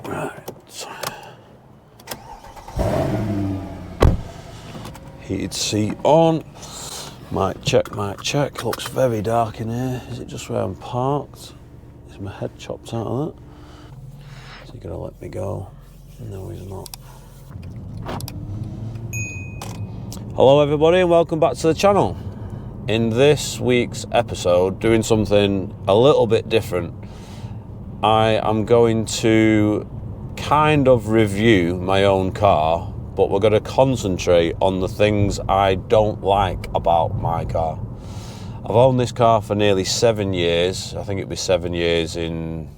Right. Heated seat on. Mic check, mic check. Looks very dark in here. Is it just where I'm parked? Is my head chopped out of that? Is he gonna let me go? No, he's not. Hello everybody and welcome back to the channel. In this week's episode, doing something a little bit different. I am going to kind of review my own car, but we're going to concentrate on the things I don't like about my car. I've owned this car for nearly 7 years. I think it'll be 7 years in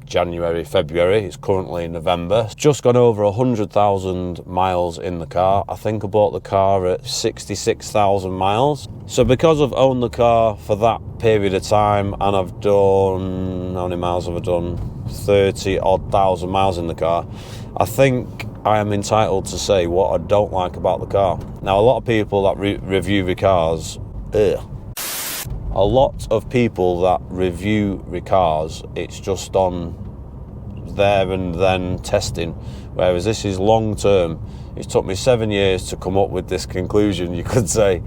January, February. It's currently November. It's just gone over 100,000 miles in the car. I think I bought the car at 66,000 miles. So because I've owned the car for that period of time and I've done, how many miles have I done? 30 odd thousand miles in the car. I think I am entitled to say what I don't like about the car. Now, a lot of people that review the cars, a lot of people that review the cars, it's just on there and then testing, whereas this is long term. It took me 7 years to come up with this conclusion, you could say.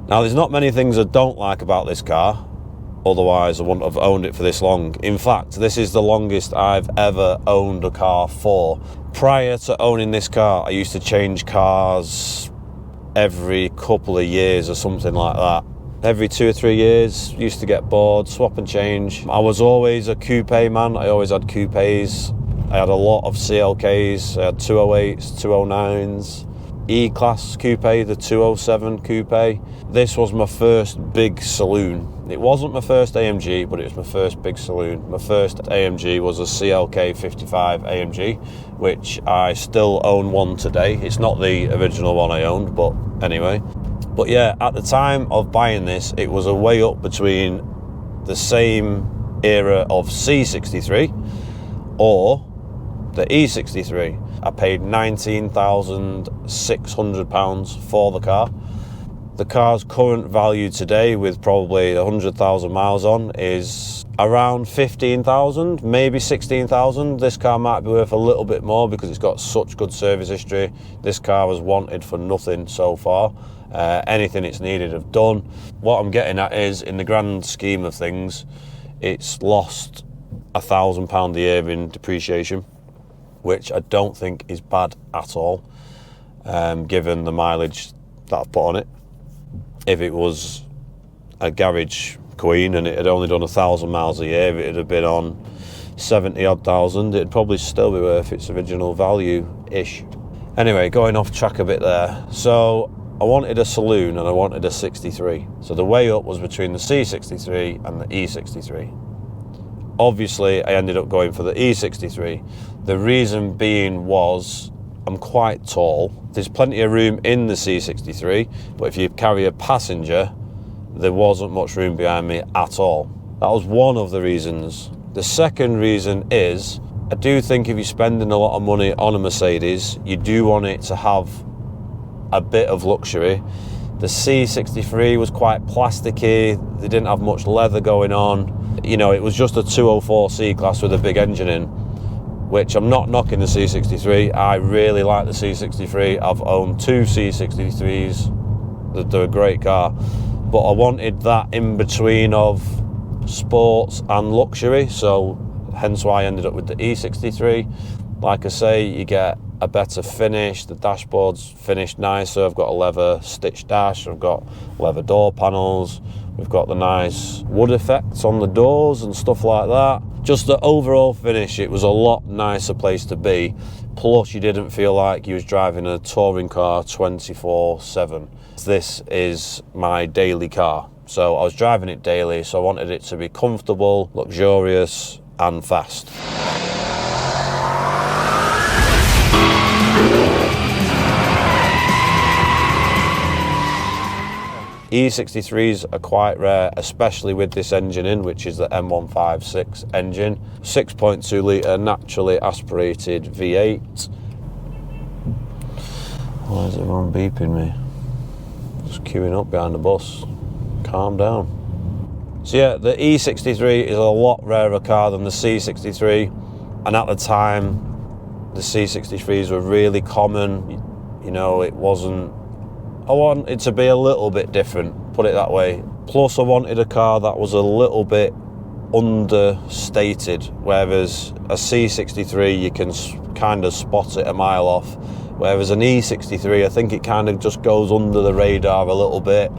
Now, there's not many things I don't like about this car, otherwise I wouldn't have owned it for this long. In fact, this is the longest I've ever owned a car for. Prior to owning this car, I used to change cars every couple of years or something like that. Every 2 or 3 years, used to get bored, swap and change. I was always a coupe man. I always had coupes. I had a lot of CLKs. I had 208s, 209s, E-Class coupe, the 207 coupe. This was my first big saloon. It wasn't my first AMG, but it was my first big saloon. My first AMG was a CLK 55 AMG, which I still own one today. It's not the original one I owned, but anyway. But yeah, at the time of buying this, it was a way up between the same era of C63 or the E63. I paid £19,600 for the car. The car's current value today, with probably 100,000 miles on, is around 15,000, maybe 16,000. This car might be worth a little bit more because it's got such good service history. This car was wanted for nothing so far. Anything it's needed I've done. What I'm getting at is, in the grand scheme of things, it's lost £1,000 a year in depreciation, which I don't think is bad at all, given the mileage that I've put on it. If it was a garage queen and it had only done 1,000 miles a year, if it had been on 70 odd thousand, it'd probably still be worth its original value-ish. Anyway, going off track a bit there. So I wanted a saloon and I wanted a 63. So the way up was between the C63 and the E63. Obviously, I ended up going for the E63. The reason being was I'm quite tall. There's plenty of room in the C63, but if you carry a passenger, there wasn't much room behind me at all. That was one of the reasons. The second reason is, I do think if you're spending a lot of money on a Mercedes, you do want it to have a bit of luxury. The C63 was quite plasticky. They didn't have much leather going on. You know, it was just a 204 C-Class with a big engine in, which I'm not knocking the C63. I really like the C63. I've owned 2 C63s. They're a great car. But I wanted that in between of sports and luxury, so hence why I ended up with the E63. Like I say, you get a better finish. The dashboard's finished nicer. I've got a leather stitched dash. I've got leather door panels. We've got the nice wood effects on the doors and stuff like that. Just the overall finish, it was a lot nicer place to be. Plus, you didn't feel like you was driving a touring car 24/7. This is my daily car. So I was driving it daily, so I wanted it to be comfortable, luxurious, and fast. E63s are quite rare, especially with this engine in, which is the M156 engine. 6.2 litre naturally aspirated V8. Why is everyone beeping me? Just queuing up behind the bus. Calm down. So yeah, the E63 is a lot rarer car than the C63, and at the time the C63s were really common. You know, it wasn't... I wanted to be a little bit different, put it that way. Plus, I wanted a car that was a little bit understated, whereas a C63, you can kind of spot it a mile off. Whereas an E63, I think it kind of just goes under the radar a little bit.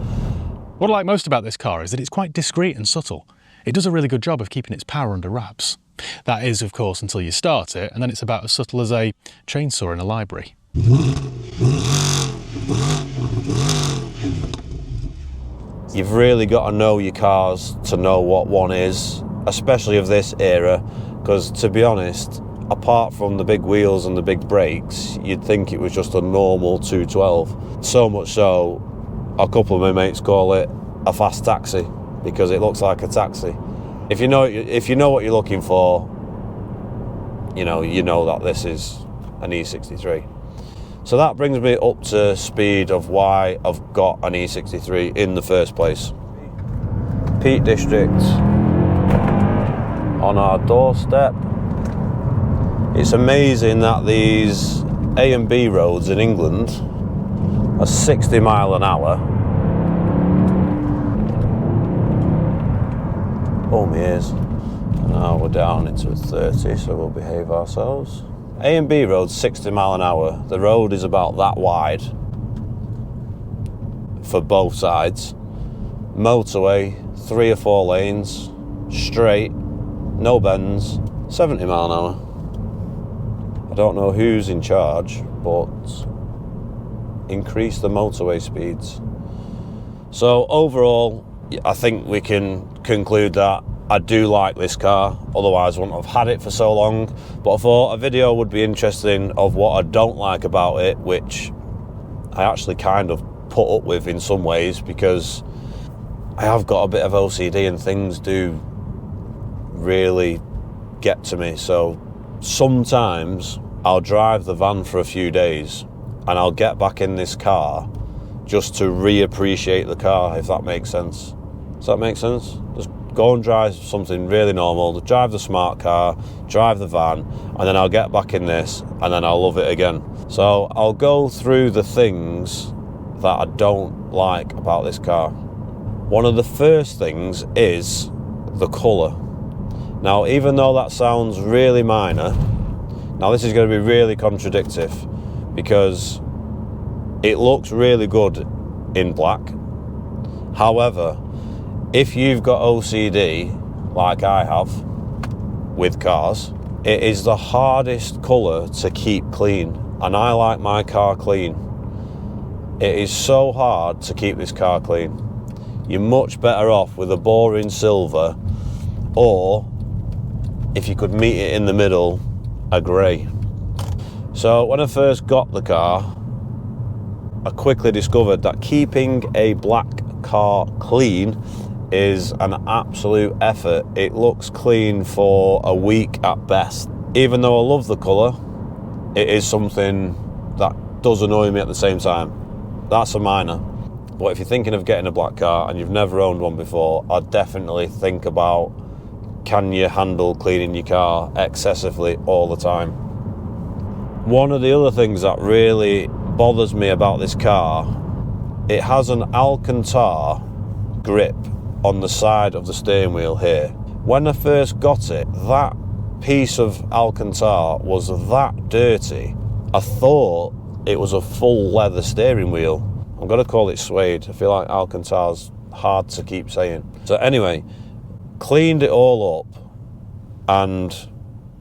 What I like most about this car is that it's quite discreet and subtle. It does a really good job of keeping its power under wraps. That is, of course, until you start it, and then it's about as subtle as a chainsaw in a library. You've really got to know your cars to know what one is, especially of this era, because to be honest, apart from the big wheels and the big brakes, you'd think it was just a normal 212. So much so, a couple of my mates call it a fast taxi, because it looks like a taxi. If you know what you're looking for, you know that this is an E63. So that brings me up to speed of why I've got an E63 in the first place. Peak District on our doorstep. It's amazing that these A and B roads in England are 60 mile an hour. Oh my ears. Now we're down into 30, so we'll behave ourselves. A and B roads 60 mile an hour. The road is about that wide for both sides. Motorway, 3 or 4 lanes, straight, no bends, 70 mile an hour. I don't know who's in charge, but increase the motorway speeds. So overall, I think we can conclude that I do like this car, otherwise I wouldn't have had it for so long. But I thought a video would be interesting of what I don't like about it, which I actually kind of put up with in some ways, because I have got a bit of OCD and things do really get to me. So sometimes I'll drive the van for a few days and I'll get back in this car just to reappreciate the car, if that makes sense. Does that make sense? Just go and drive something really normal, drive the smart car, drive the van, and then I'll get back in this and then I'll love it again. So I'll go through the things that I don't like about this car. One of the first things is the colour. Now, even though that sounds really minor, now this is going to be really contradictory, because it looks really good in black. However, if you've got OCD, like I have, with cars, it is the hardest colour to keep clean, and I like my car clean. It is so hard to keep this car clean. You're much better off with a boring silver, or if you could meet it in the middle, a grey. So when I first got the car, I quickly discovered that keeping a black car clean is an absolute effort. It looks clean for a week at best. Even though I love the colour, it is something that does annoy me at the same time. That's a minor. But if you're thinking of getting a black car and you've never owned one before, I'd definitely think about, can you handle cleaning your car excessively all the time? One of the other things that really bothers me about this car, it has an Alcantara grip on the side of the steering wheel here. When I first got it, that piece of Alcantara was that dirty, I thought it was a full leather steering wheel. I'm going to call it suede. I feel like Alcantara's hard to keep saying. So anyway, cleaned it all up, and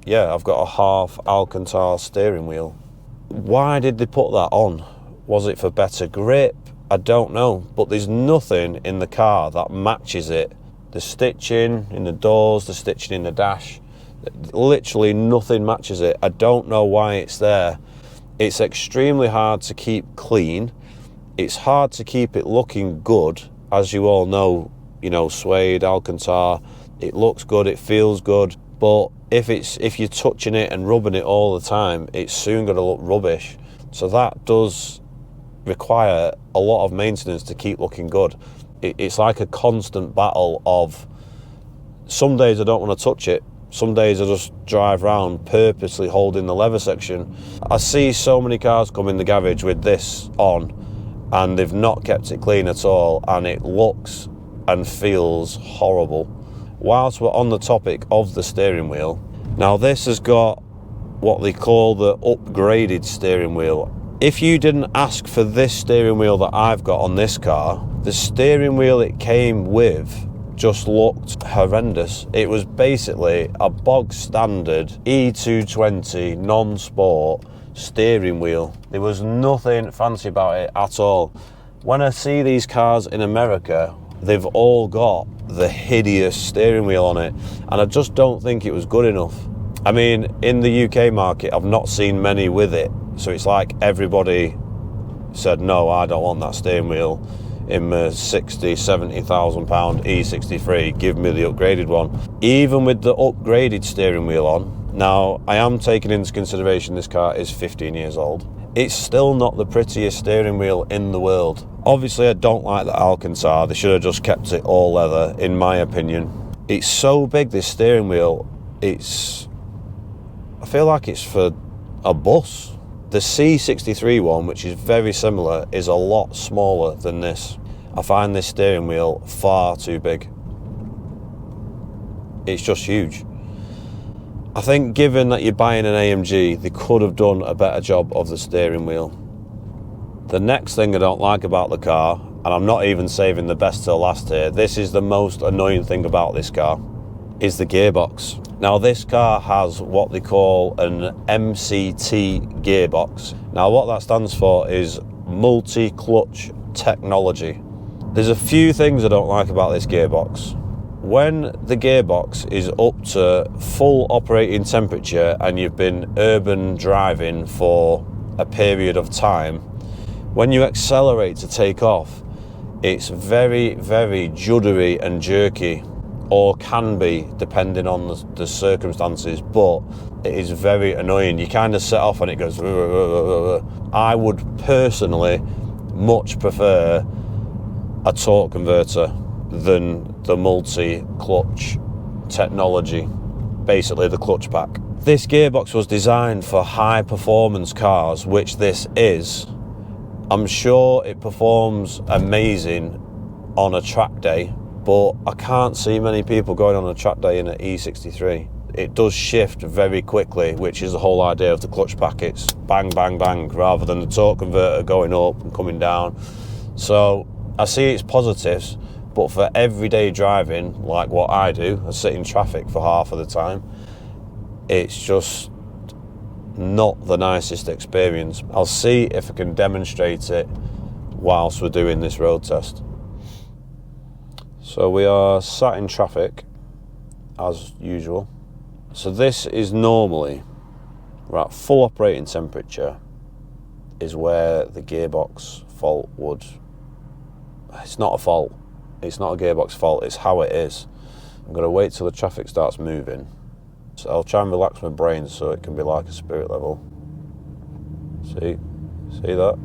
yeah, I've got a half Alcantara steering wheel. Why did they put that on? Was it for better grip? I don't know, but there's nothing in the car that matches it. The stitching in the doors, the stitching in the dash, literally nothing matches it. I don't know why it's there. It's extremely hard to keep clean. It's hard to keep it looking good. As you all know, suede, Alcantara, it looks good, it feels good, but if you're touching it and rubbing it all the time, it's soon going to look rubbish. So that does require a lot of maintenance to keep looking good. It's like a constant battle of, some days I don't want to touch it, Some days I just drive around purposely holding the lever section. I see so many cars come in the garage with this on and they've not kept it clean at all, and it looks and feels horrible. Whilst we're on the topic of the steering wheel, now this has got what they call the upgraded steering wheel. If you didn't ask for this steering wheel that I've got on this car, the steering wheel it came with just looked horrendous. It was basically a bog standard E220 non-sport steering wheel. There was nothing fancy about it at all. When I see these cars in America, they've all got the hideous steering wheel on it, and I just don't think it was good enough. I mean, in the UK market, I've not seen many with it, so it's like everybody said, no, I don't want that steering wheel in my 60, 70,000 pound E63, give me the upgraded one. Even with the upgraded steering wheel on, now I am taking into consideration this car is 15 years old, it's still not the prettiest steering wheel in the world. Obviously I don't like the Alcantara, they should have just kept it all leather in my opinion. It's so big, this steering wheel, I feel like it's for a bus. The C63 one, which is very similar, is a lot smaller than this. I find this steering wheel far too big. It's just huge. I think given that you're buying an AMG, they could have done a better job of the steering wheel. The next thing I don't like about the car, and I'm not even saving the best till last here, this is the most annoying thing about this car, is the gearbox. Now this car has what they call an MCT gearbox. Now what that stands for is multi-clutch technology. There's a few things I don't like about this gearbox. When the gearbox is up to full operating temperature and you've been urban driving for a period of time, when you accelerate to take off, it's very, very juddery and jerky, or can be depending on the circumstances, but it is very annoying. You kind of set off and it goes. I would personally much prefer a torque converter than the multi-clutch technology, basically the clutch pack. This gearbox was designed for high performance cars, which this is. I'm sure it performs amazing on a track day, but I can't see many people going on a track day in an E63. It does shift very quickly, which is the whole idea of the clutch pack. It's bang, bang, bang, rather than the torque converter going up and coming down. So I see its positives, but for everyday driving, like what I do, I sit in traffic for half of the time, it's just not the nicest experience. I'll see if I can demonstrate it whilst we're doing this road test. So we are sat in traffic, as usual. So this is normally, we're at full operating temperature, is where the gearbox fault would, it's not a fault, it's not a gearbox fault, it's how it is. I'm going to wait till the traffic starts moving. So I'll try and relax my brain so it can be like a spirit level. See that?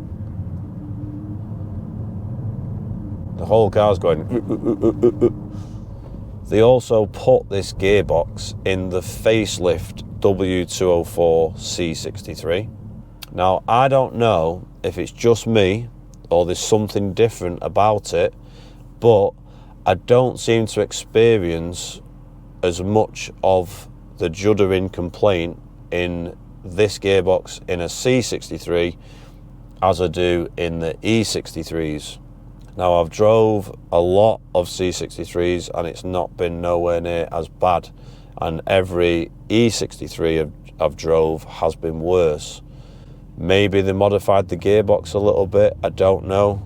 The whole car's going. They also put this gearbox in the facelift w212 E63. Now I don't know if it's just me or there's something different about it, but I don't seem to experience as much of the juddering complaint in this gearbox in a C63 as I do in the E63s. Now I've drove a lot of C63s and it's not been nowhere near as bad, and every E63 I've drove has been worse. Maybe they modified the gearbox a little bit, I don't know.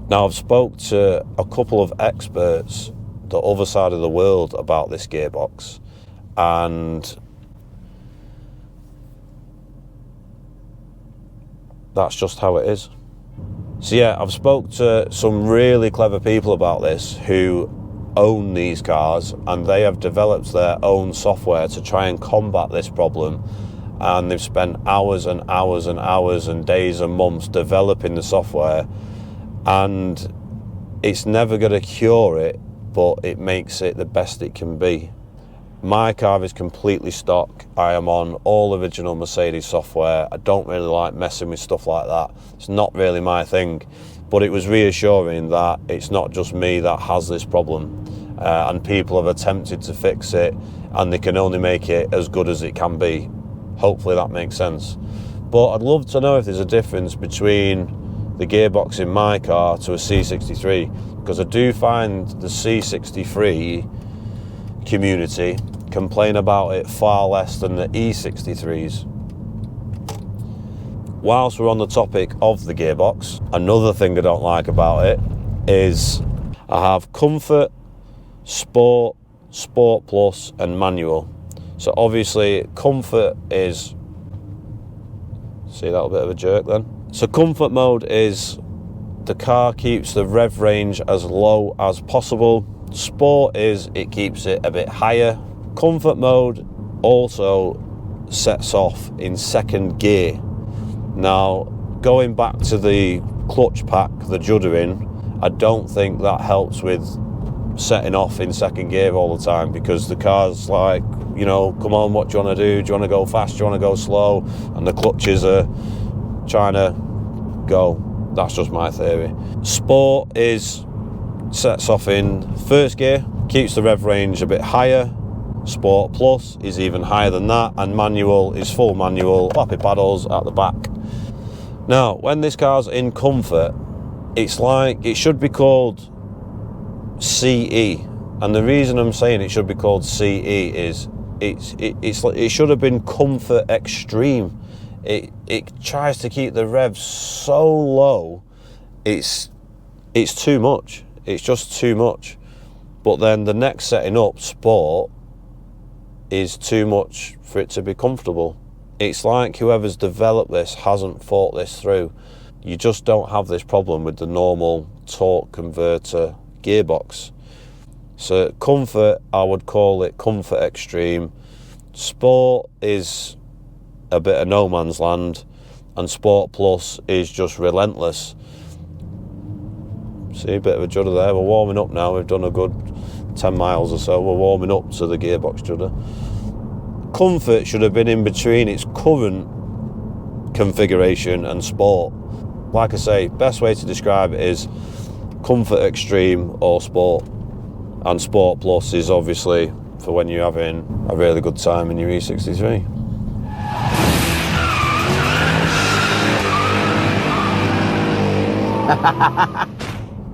Now I've spoke to a couple of experts the other side of the world about this gearbox, and that's just how it is. So yeah, I've spoke to some really clever people about this who own these cars, and they have developed their own software to try and combat this problem, and they've spent hours and hours and hours and days and months developing the software, and it's never going to cure it, but it makes it the best it can be. My car is completely stock. I am on all original Mercedes software. I don't really like messing with stuff like that. It's not really my thing. But it was reassuring that it's not just me that has this problem, and people have attempted to fix it, and they can only make it as good as it can be. Hopefully that makes sense. But I'd love to know if there's a difference between the gearbox in my car to a C63, because I do find the C63 community complain about it far less than the E63s. Whilst we're on the topic of the gearbox, another thing I don't like about it is I have comfort, sport, sport plus and manual. So obviously comfort is, see that little bit of a jerk then? So comfort mode is the car keeps the rev range as low as possible. Sport is it keeps it a bit higher. Comfort mode also sets off in second gear. Now, going back to the clutch pack, the juddering, I don't think that helps with setting off in second gear all the time, because the car's like, you know, come on, what do you want to do? Do you want to go fast? Do you want to go slow? And the clutches are trying to go. That's just my theory. Sport is sets off in first gear, keeps the rev range a bit higher. Sport plus is even higher than that, and manual is full manual, flappy paddles at the back. Now, when this car's in comfort, it's like it should be called CE, and the reason I'm saying it should be called CE is it should have been comfort extreme. It tries to keep the revs so low, it's too much. It's just too much. But then the next setting up, sport, is too much for it to be comfortable. It's like whoever's developed this hasn't thought this through. You just don't have this problem with the normal torque converter gearbox. So comfort, I would call it comfort extreme. Sport is a bit of no man's land, and sport plus is just relentless. See, a bit of a judder there. We're warming up now. We've done a good 10 miles or so. We're warming up to the gearbox judder. Comfort should have been in between its current configuration and sport. Like I say, best way to describe it is comfort extreme or sport, and sport plus is obviously for when you're having a really good time in your E63.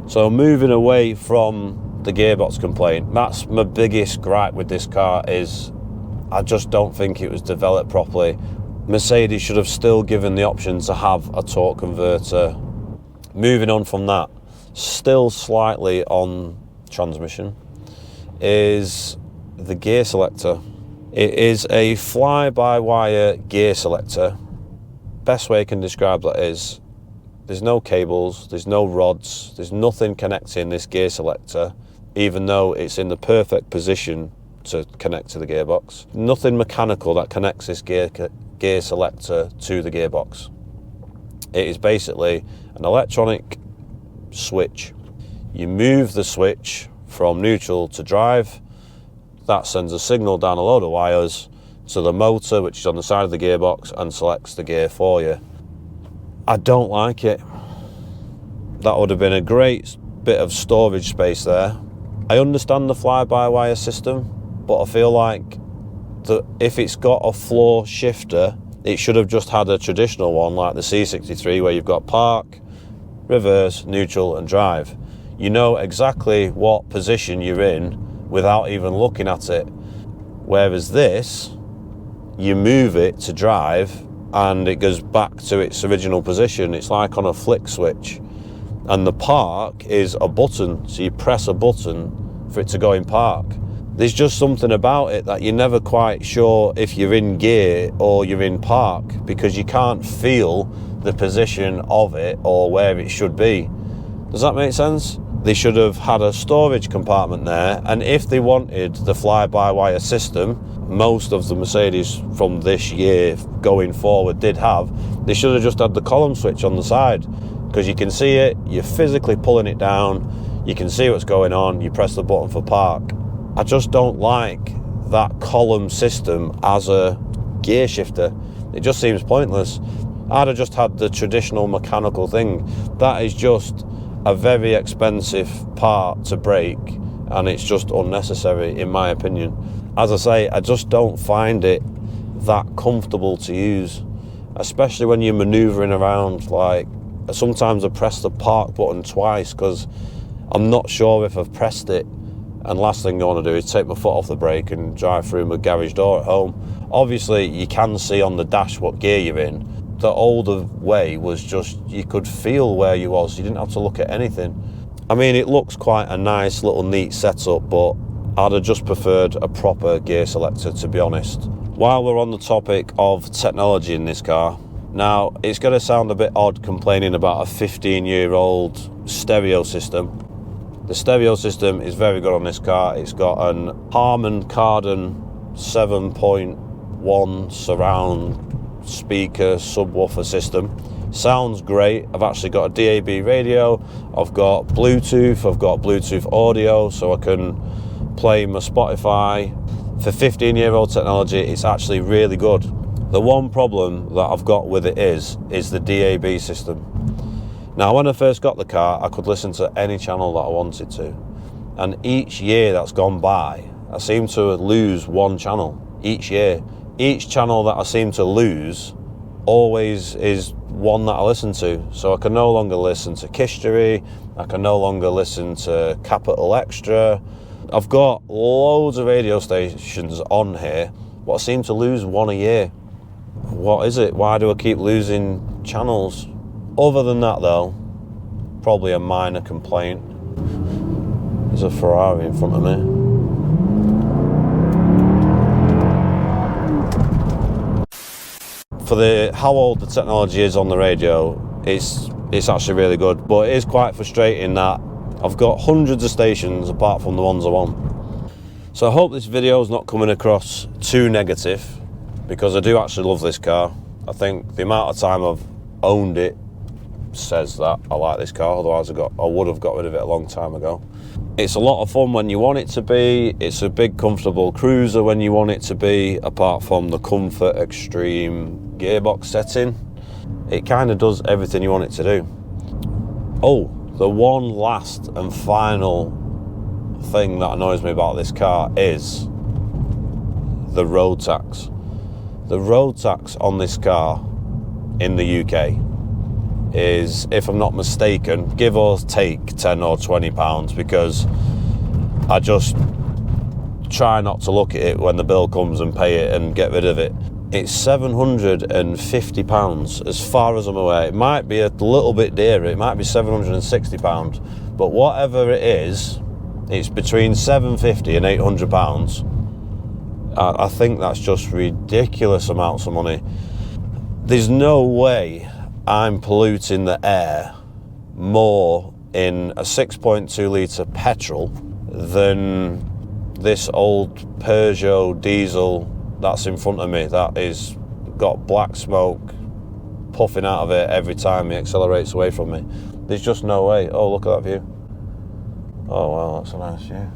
So moving away from the gearbox complaint, that's my biggest gripe with this car, is I just don't think it was developed properly. Mercedes should have still given the option to have a torque converter. Moving on from that, still slightly on transmission, is the gear selector. It is a fly-by-wire gear selector. Best way I can describe that is there's no cables, there's no rods, there's nothing connecting this gear selector, even though it's in the perfect position to connect to the gearbox. Nothing mechanical that connects this gear selector to the gearbox. It is basically an electronic switch. You move the switch from neutral to drive, that sends a signal down a load of wires to the motor, which is on the side of the gearbox, and selects the gear for you. I don't like it. That would have been a great bit of storage space there. I understand the fly-by-wire system, but I feel like that if it's got a floor shifter, it should have just had a traditional one like the C63, where you've got park, reverse, neutral and drive. You know exactly what position you're in without even looking at it. Whereas this, you move it to drive and it goes back to its original position. It's like on a flick switch. And the park is a button, so you press a button for it to go in park. There's just something about it that you're never quite sure if you're in gear or you're in park, because you can't feel the position of it or where it should be. Does that make sense? They should have had a storage compartment there, and if they wanted the fly-by-wire system, most of the Mercedes from this year going forward did have, they should have just had the column switch on the side, because you can see it, you're physically pulling it down, you can see what's going on, you press the button for park. I just don't like that column system as a gear shifter. It just seems pointless. I'd have just had the traditional mechanical thing. That is just a very expensive part to break, and it's just unnecessary in my opinion. As I say, I just don't find it that comfortable to use, especially when you're maneuvering around. Like, sometimes I press the park button twice because I'm not sure if I've pressed it, and last thing I want to do is take my foot off the brake and drive through my garage door at home. Obviously you can see on the dash what gear you're in. The older way was just, you could feel where you was, you didn't have to look at anything. I mean, it looks quite a nice little neat setup, but I'd have just preferred a proper gear selector, to be honest. While we're on the topic of technology in this car, now it's going to sound a bit odd complaining about a 15-year-old stereo system. The stereo system is very good on this car. It's got an Harman Kardon 7.1 surround speaker subwoofer system. Sounds great. I've actually got a DAB radio, I've got Bluetooth audio, so I can play my Spotify. For 15-year-old technology, it's actually really good. The one problem that I've got with it is the DAB system. Now, when I first got the car, I could listen to any channel that I wanted to, and each year that's gone by, I seem to lose one channel each year. Each channel that I seem to lose always is one that I listen to. So I can no longer listen to History, I can no longer listen to Capital Extra. I've got loads of radio stations on here, but I seem to lose one a year. What is it? Why do I keep losing channels? Other than that though, probably a minor complaint. There's a Ferrari in front of me. For how old the technology is on the radio, it's actually really good, but it is quite frustrating that I've got hundreds of stations apart from the ones I want. So I hope this video is not coming across too negative, because I do actually love this car. I think the amount of time I've owned it says that I like this car, otherwise I would have got rid of it a long time ago. It's a lot of fun when you want it to be. It's a big comfortable cruiser when you want it to be, apart from the comfort extreme gearbox setting. It kind of does everything you want it to do. Oh, the one last and final thing that annoys me about this car is the road tax. The road tax on this car in the UK is, if I'm not mistaken, give or take 10 or 20 pounds, because I just try not to look at it when the bill comes and pay it and get rid of it. It's £750 as far as I'm aware. It might be a little bit dearer, it might be £760, but whatever it is, it's between £750 and £800. I think that's just ridiculous amounts of money. There's no way I'm polluting the air more in a 6.2 litre petrol than this old Peugeot diesel that's in front of me, that is got black smoke puffing out of it every time it accelerates away from me. There's just no way. Oh, look at that view. Oh wow, that's a nice view.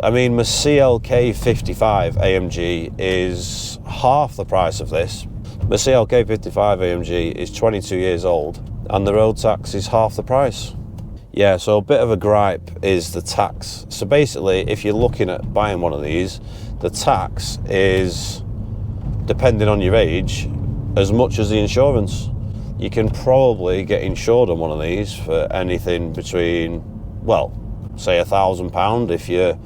I mean, my CLK 55 AMG is half the price of this. My CLK 55 AMG is 22 years old and the road tax is half the price. Yeah, so a bit of a gripe is the tax. So basically, if you're looking at buying one of these, the tax is, depending on your age, as much as the insurance. You can probably get insured on one of these for anything between, well, say £1,000 if you're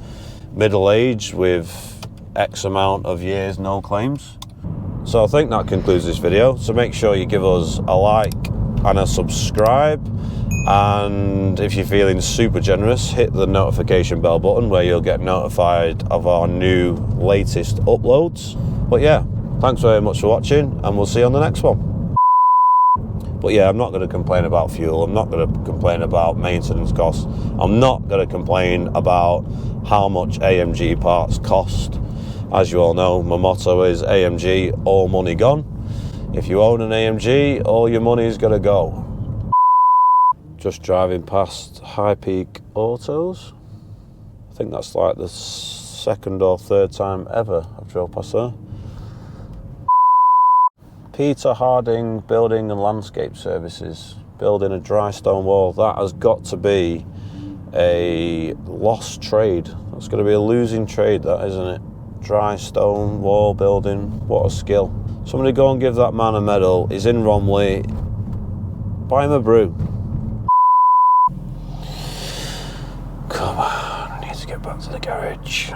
middle-aged with X amount of years, no claims. So I think that concludes this video. So make sure you give us a like and a subscribe. And if you're feeling super generous, hit the notification bell button where you'll get notified of our new latest uploads. But yeah, thanks very much for watching and we'll see you on the next one. But yeah, I'm not going to complain about fuel, I'm not going to complain about maintenance costs, I'm not going to complain about how much AMG parts cost. As you all know, my motto is AMG, all money gone. If you own an AMG, all your money's got to go. Just driving past High Peak Autos. I think that's like the second or third time ever I've drove past there. Peter Harding Building and Landscape Services, building a dry stone wall. That has got to be a lost trade. That's going to be a losing trade, that, isn't it? Dry stone wall building, what a skill. Somebody go and give that man a medal. He's in Romley. Buy him a brew. Come on, I need to get back to the garage.